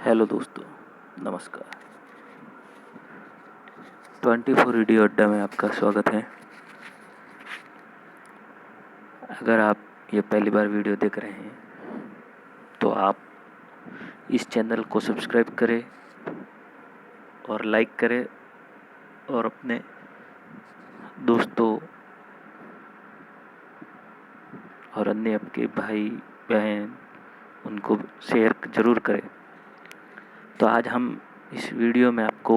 Hello दोस्तों, नमस्कार। 24 radio अड्डा में आपका स्वागत है। अगर आप ये पहली बार वीडियो देख रहे हैं तो आप इस चैनल को सब्सक्राइब करें और लाइक करें और अपने दोस्तों और अन्य आपके भाई बहन उनको शेयर ज़रूर करें। तो आज हम इस वीडियो में आपको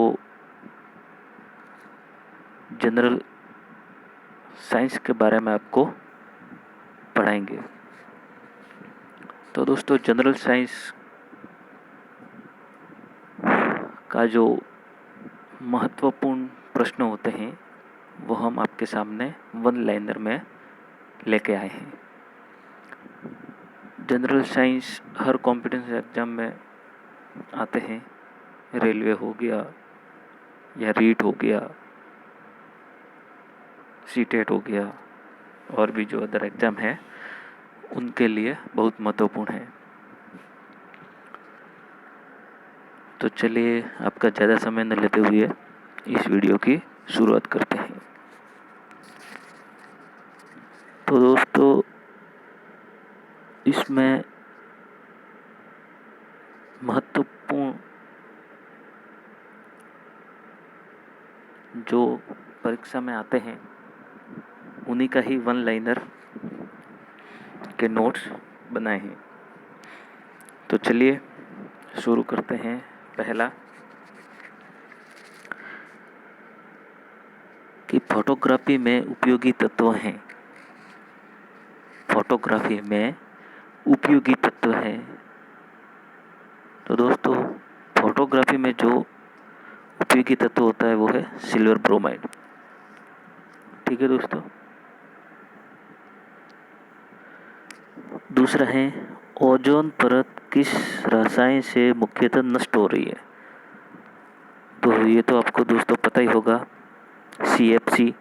जनरल साइंस के बारे में आपको पढ़ाएंगे। तो दोस्तों, जनरल साइंस का जो महत्वपूर्ण प्रश्न होते हैं वो हम आपके सामने वन लाइनर में लेके आए हैं। जनरल साइंस हर कॉम्पिटेंस एग्ज़ाम में आते हैं। रेलवे हो गया या रीट हो गया, सीटेट हो गया और भी जो अदर एग्ज़ाम है उनके लिए बहुत महत्वपूर्ण है। तो चलिए आपका ज़्यादा समय न लेते हुए इस वीडियो की शुरुआत करते हैं। तो दोस्तों, इसमें महत्वपूर्ण जो परीक्षा में आते हैं उन्हीं का ही वन लाइनर के नोट्स बनाए हैं। तो चलिए शुरू करते हैं। पहला कि फोटोग्राफी में उपयोगी तत्व हैं। फोटोग्राफी में उपयोगी तत्व हैं। तो दोस्तों, फोटोग्राफी में जो उपयोगी तत्व होता है वो है सिल्वर ब्रोमाइड। ठीक है दोस्तों। दूसरा है ओजोन परत किस रसायन से मुख्यतः नष्ट हो रही है। तो ये तो आपको दोस्तों पता ही होगा, CFC।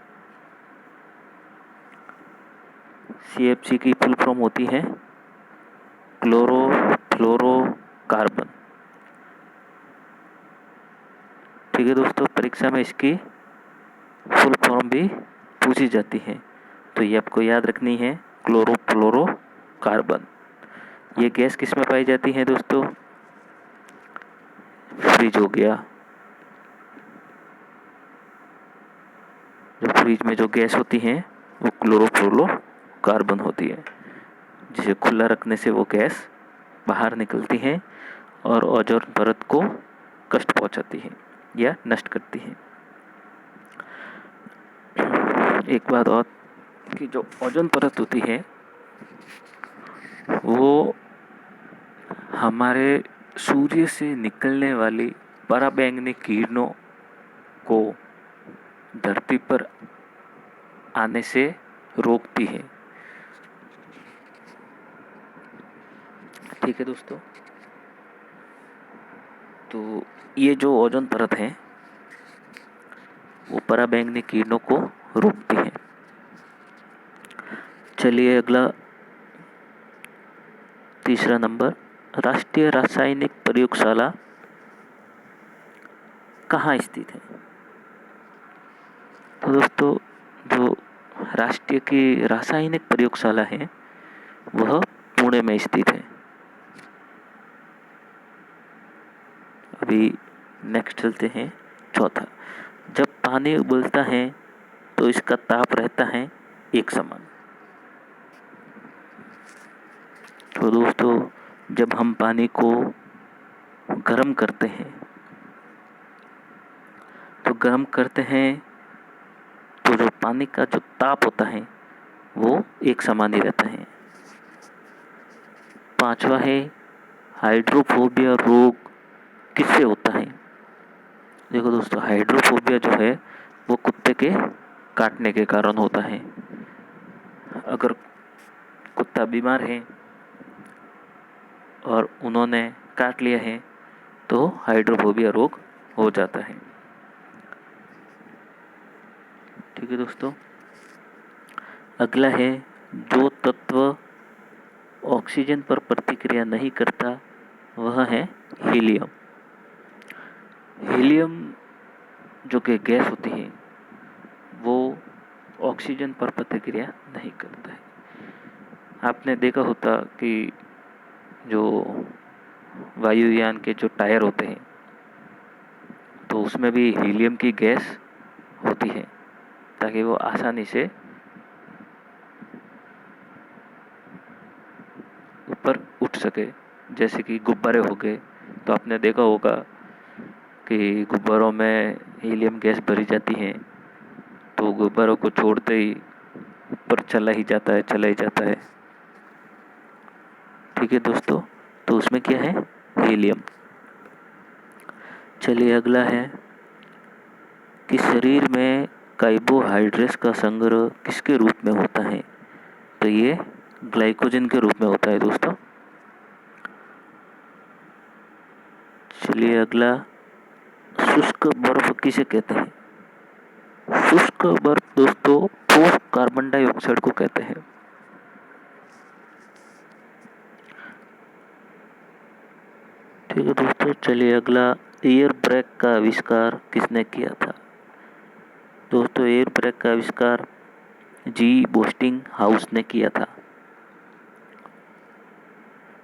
CFC की फुल फॉर्म होती है क्लोरोफ्लोरोकार्बन। ठीक है दोस्तों, परीक्षा में इसकी फुल फॉर्म भी पूछी जाती है, तो ये आपको याद रखनी है, क्लोरोफ्लोरोकार्बन। ये गैस किस में पाई जाती है दोस्तों? फ्रिज हो गया। जो फ्रिज में जो गैस होती है वो क्लोरोफ्लोरोकार्बन होती है, जिसे खुला रखने से वो गैस बाहर निकलती है और ओजोन परत को कष्ट पहुंचाती है या नष्ट करती है। एक बात और कि जो ओजोन परत होती है वो हमारे सूर्य से निकलने वाली पराबैंगनी किरणों को धरती पर आने से रोकती है। ठीक है दोस्तों। तो ये जो ओजोन परत है वो पराबैंगनी किरणों को रोकती है। चलिए अगला तीसरा नंबर, राष्ट्रीय रासायनिक प्रयोगशाला कहाँ स्थित है। तो दोस्तों, जो राष्ट्रीय की रासायनिक प्रयोगशाला है वह पुणे में स्थित है। अभी नेक्स्ट चलते हैं। चौथा, जब पानी उबलता है तो इसका ताप रहता है एक समान। तो दोस्तों, जब हम पानी को गर्म करते हैं तो जो पानी का जो ताप होता है वो एक समान ही रहता है। पांचवा है हाइड्रोफोबिया रोग किससे होता है। देखो दोस्तों, हाइड्रोफोबिया जो है वो कुत्ते के काटने के कारण होता है। अगर कुत्ता बीमार है और उन्होंने काट लिया है तो हाइड्रोफोबिया रोग हो जाता है। ठीक है दोस्तों। अगला है जो तत्व ऑक्सीजन पर प्रतिक्रिया नहीं करता वह है हीलियम। हीलियम जो कि गैस होती है वो ऑक्सीजन पर प्रतिक्रिया नहीं करता है। आपने देखा होता कि जो वायुयान के जो टायर होते हैं तो उसमें भी हीलियम की गैस होती है ताकि वो आसानी से ऊपर उठ सके। जैसे कि गुब्बारे हो गए, तो आपने देखा होगा कि गुब्बारों में हीलियम गैस भरी जाती है तो गुब्बारों को छोड़ते ही ऊपर चला ही जाता है, चला ही जाता है। ठीक है दोस्तों, तो उसमें क्या है? हीलियम। चलिए अगला है कि शरीर में कार्बोहाइड्रेट्स का संग्रह किसके रूप में होता है? तो ये ग्लाइकोजन के रूप में होता है दोस्तों। चलिए अगला, शुष्क बर्फ किसे कहते हैं? शुष्क बर्फ दोस्तों ठोस कार्बन डाइऑक्साइड को कहते हैं। ठीक है दोस्तों, चलिए अगला, एयर ब्रेक का आविष्कार किसने किया था? दोस्तों एयर ब्रेक का आविष्कार जी बोस्टिंग हाउस ने किया था।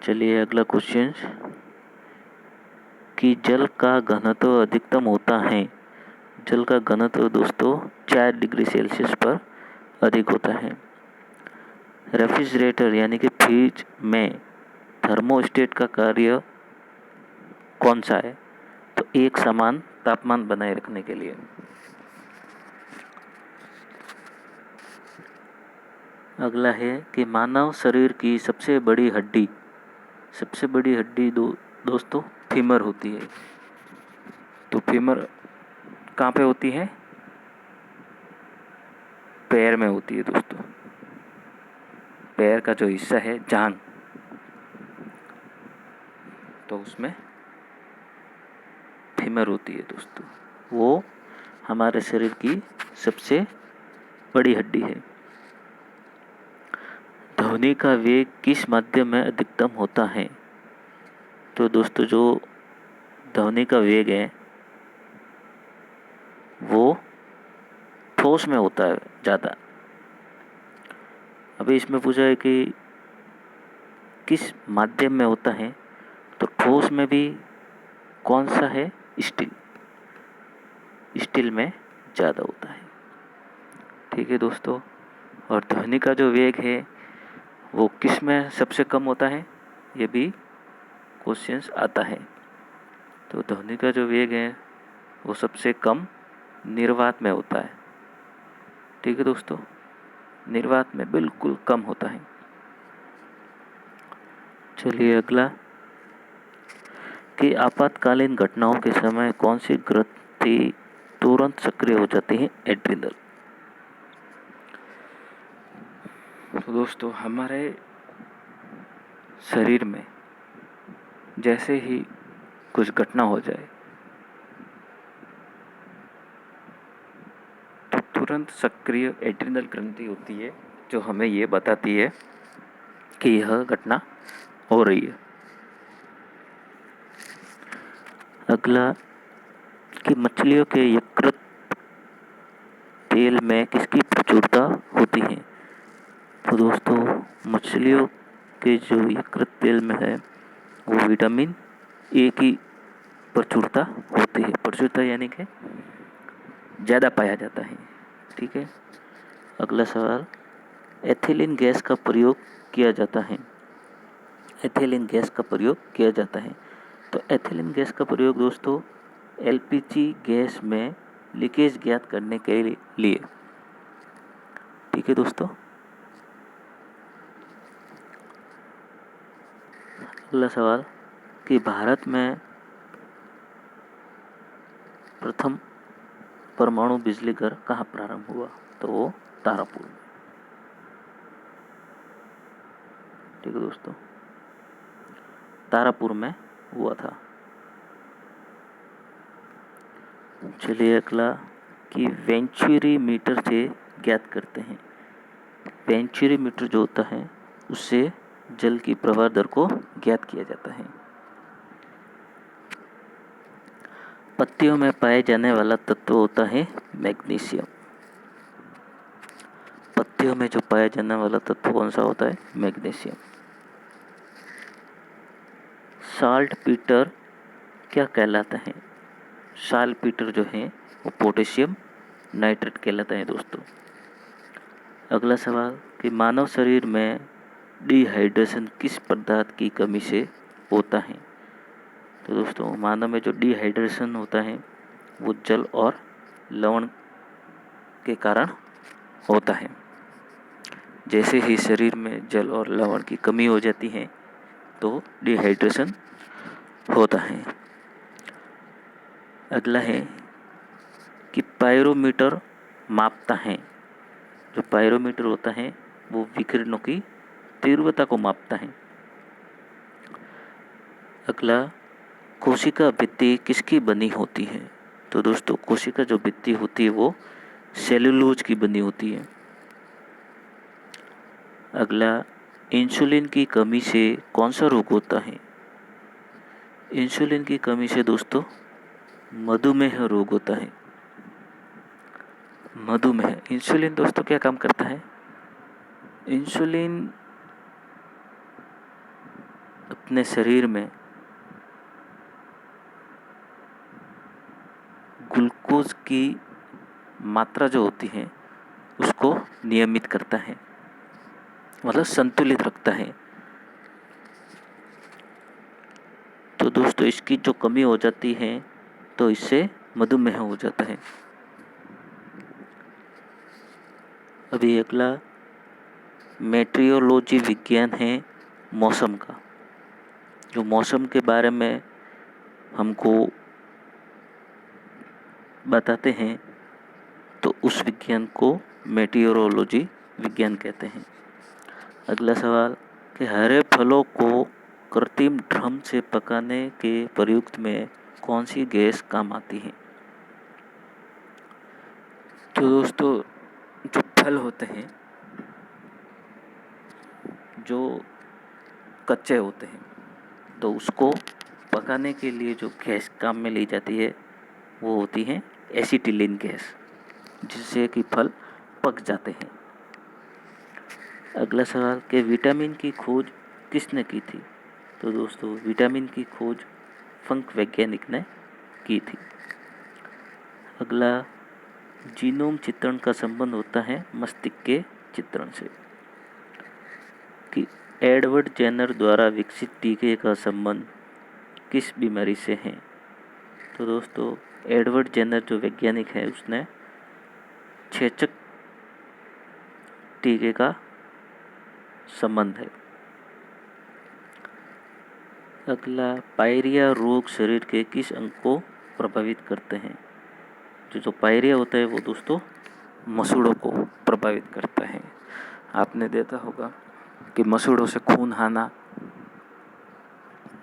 चलिए अगला क्वेश्चन, कि जल का घनत्व अधिकतम होता है। जल का घनत्व दोस्तों 4 डिग्री सेल्सियस पर अधिक होता है। रेफ्रिजरेटर यानी कि फ्रिज में थर्मोस्टेट का कार्य कौन सा है? तो एक समान तापमान बनाए रखने के लिए। अगला है कि मानव शरीर की सबसे बड़ी हड्डी दोस्तों फीमर होती है। तो फीमर कहाँ पे होती है? पैर में होती है दोस्तों। पैर का जो हिस्सा है जांघ, तो उसमें फीमर होती है दोस्तों। वो हमारे शरीर की सबसे बड़ी हड्डी है। ध्वनि का वेग किस माध्यम में अधिकतम होता है? तो दोस्तों जो ध्वनि का वेग है वो ठोस में होता है ज़्यादा। अभी इसमें पूछा है कि किस माध्यम में होता है, तो ठोस में भी कौन सा है? स्टील में ज़्यादा होता है। ठीक है दोस्तों, और ध्वनि का जो वेग है वो किस में सबसे कम होता है? ये भी क्वेश्चंस आता है। तो ध्वनि का जो वेग है वो सबसे कम निर्वात में होता है। ठीक है दोस्तों, निर्वात में बिल्कुल कम होता है। चलिए अगला, कि आपातकालीन घटनाओं के समय कौन सी ग्रंथि तुरंत सक्रिय हो जाती है? एड्रिनल। तो दोस्तों हमारे शरीर में जैसे ही कुछ घटना हो जाए तो तुरंत सक्रिय एड्रिनल ग्रंथि होती है जो हमें ये बताती है कि यह घटना हो रही है। अगला, कि मछलियों के यकृत तेल में किसकी प्रचुरता होती है? तो दोस्तों मछलियों के जो यकृत तेल में है वो विटामिन ए की प्रचुरता होती है। प्रचुरता यानी कि ज़्यादा पाया जाता है। ठीक है, अगला सवाल, एथिलीन गैस का प्रयोग किया जाता है। एथिलीन गैस का प्रयोग किया जाता है। तो एथिलीन गैस का प्रयोग दोस्तों एलपीजी गैस में लीकेज ज्ञात करने के लिए। ठीक है दोस्तों, अगला सवाल, कि भारत में प्रथम परमाणु बिजली घर कहाँ प्रारंभ हुआ? तो वो तारापुर में। ठीक है दोस्तों, तारापुर में हुआ था। चलिए अगला, कि वेंचुरी मीटर से ज्ञात करते हैं। वेंचुरी मीटर जो होता है उससे जल की प्रवाह दर को ज्ञात किया जाता है। पत्तियों में पाए जाने वाला तत्व होता है मैग्नीशियम। पत्तियों में जो पाया जाने वाला तत्व कौन सा होता है? मैग्नीशियम। साल्ट पीटर क्या कहलाता है? साल्ट पीटर जो है वो पोटेशियम नाइट्रेट कहलाता है दोस्तों। अगला सवाल कि मानव शरीर में डिहाइड्रेशन किस पदार्थ की कमी से होता है? तो दोस्तों मानव में जो डिहाइड्रेशन होता है वो जल और लवण के कारण होता है। जैसे ही शरीर में जल और लवण की कमी हो जाती है तो डिहाइड्रेशन होता है। अगला है कि पायरोमीटर मापता है। जो पायरोमीटर होता है वो विकिरणों की तीव्रता को मापता है। अगला, कोशिका भित्ति किसकी बनी होती है? तो दोस्तों कोशिका जो भित्ति होती है वो सेलुलोज की बनी होती है। अगला, इंसुलिन की कमी से कौन सा रोग होता है? इंसुलिन की कमी से दोस्तों मधुमेह रोग होता है। मधुमेह। इंसुलिन दोस्तों क्या काम करता है? इंसुलिन अपने शरीर में ग्लूकोज की मात्रा जो होती है उसको नियमित करता है, मतलब संतुलित रखता है। तो दोस्तों इसकी जो कमी हो जाती है तो इससे मधुमेह हो जाता है। अभी अगला, मेट्रियोलॉजी विज्ञान है मौसम का। जो मौसम के बारे में हमको बताते हैं तो उस विज्ञान को मेट्रियोलॉजी विज्ञान कहते हैं। अगला सवाल कि हरे फलों को कृत्रिम ड्रम से पकाने के प्रयुक्त में कौन सी गैस काम आती है? तो दोस्तों जो फल होते हैं जो कच्चे होते हैं तो उसको पकाने के लिए जो गैस काम में ली जाती है वो होती है एसिटिलीन गैस, जिससे कि फल पक जाते हैं। अगला सवाल कि विटामिन की खोज किसने की थी? तो दोस्तों विटामिन की खोज फंक वैज्ञानिक ने की थी। अगला, जीनोम चित्रण का संबंध होता है मस्तिष्क के चित्रण से। कि एडवर्ड जेनर द्वारा विकसित टीके का संबंध किस बीमारी से है? तो दोस्तों एडवर्ड जेनर जो वैज्ञानिक है उसने चेचक टीके का संबंध है। अगला, पायरिया रोग शरीर के किस अंग को प्रभावित करते हैं? जो पायरिया होता है वो दोस्तों मसूड़ों को प्रभावित करता है। आपने देखा होगा कि मसूड़ों से खून आना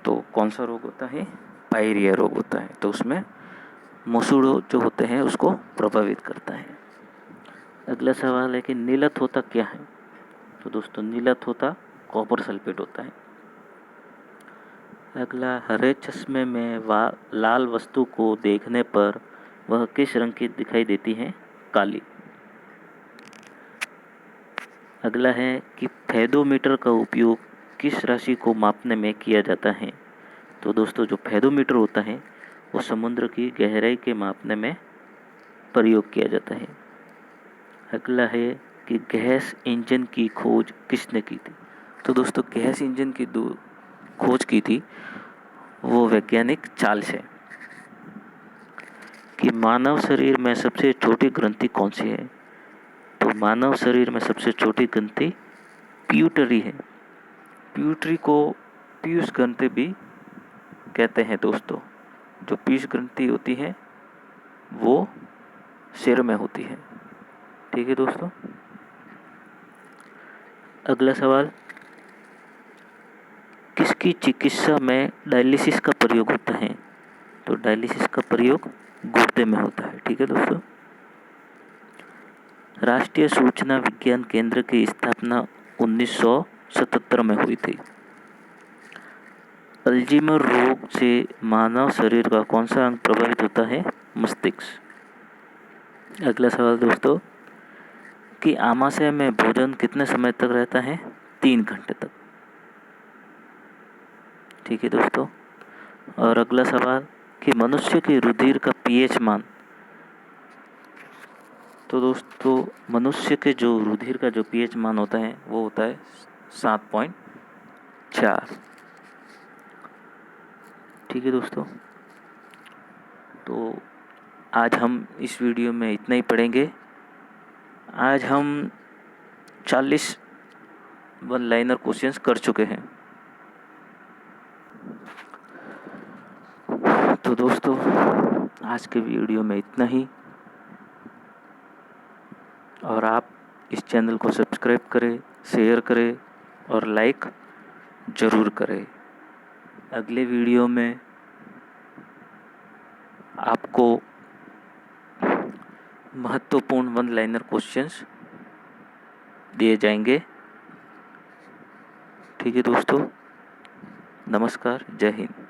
तो कौन सा रोग होता है? पायरिया रोग होता है। तो उसमें मसूड़ों जो होते हैं उसको प्रभावित करता है। अगला सवाल है कि नीलत होता क्या है? तो दोस्तों नीलत होता कॉपर सल्फेट होता है। अगला, हरे चश्मे में लाल वस्तु को देखने पर वह किस रंग की दिखाई देती है? काली। अगला है कि फेदोमीटर का उपयोग किस राशि को मापने में किया जाता है? तो दोस्तों जो फेदोमीटर होता है वो समुद्र की गहराई के मापने में प्रयोग किया जाता है। अगला है कि गैस इंजन की खोज किसने की थी? तो दोस्तों गैस इंजन की खोज की थी वो वैज्ञानिक चार्ल्स है। कि मानव शरीर में सबसे छोटी ग्रंथि कौन सी है? तो मानव शरीर में सबसे छोटी ग्रंथि पिट्यूटरी है। पिट्यूटरी को पीयूष ग्रंथि भी कहते हैं दोस्तों। जो पीयूष ग्रंथि होती है वो सिर में होती है। ठीक है दोस्तों। अगला सवाल, किसकी चिकित्सा में डायलिसिस का प्रयोग होता है? तो डायलिसिस का प्रयोग गुर्दे में होता है। ठीक है दोस्तों। राष्ट्रीय सूचना विज्ञान केंद्र की स्थापना 1977 में हुई थी। अल्जीमर रोग से मानव शरीर का कौन सा अंग प्रभावित होता है? मस्तिष्क। अगला सवाल दोस्तों कि आमाशय में भोजन कितने समय तक रहता है? 3 घंटे तक। ठीक है दोस्तों। और अगला सवाल कि मनुष्य के रुधिर का पीएच मान। तो दोस्तों मनुष्य के जो रुधिर का जो पीएच मान होता है वो होता है 7.4। ठीक है दोस्तों। तो आज हम इस वीडियो में इतना ही पढ़ेंगे। आज हम 40 वन लाइनर क्वेश्चंस कर चुके हैं। तो दोस्तों आज के वीडियो में इतना ही, और आप इस चैनल को सब्सक्राइब करें, शेयर करें और लाइक ज़रूर करें। अगले वीडियो में आपको महत्वपूर्ण वन लाइनर क्वेश्चंस दिए जाएंगे। ठीक है दोस्तों, नमस्कार, जय हिंद।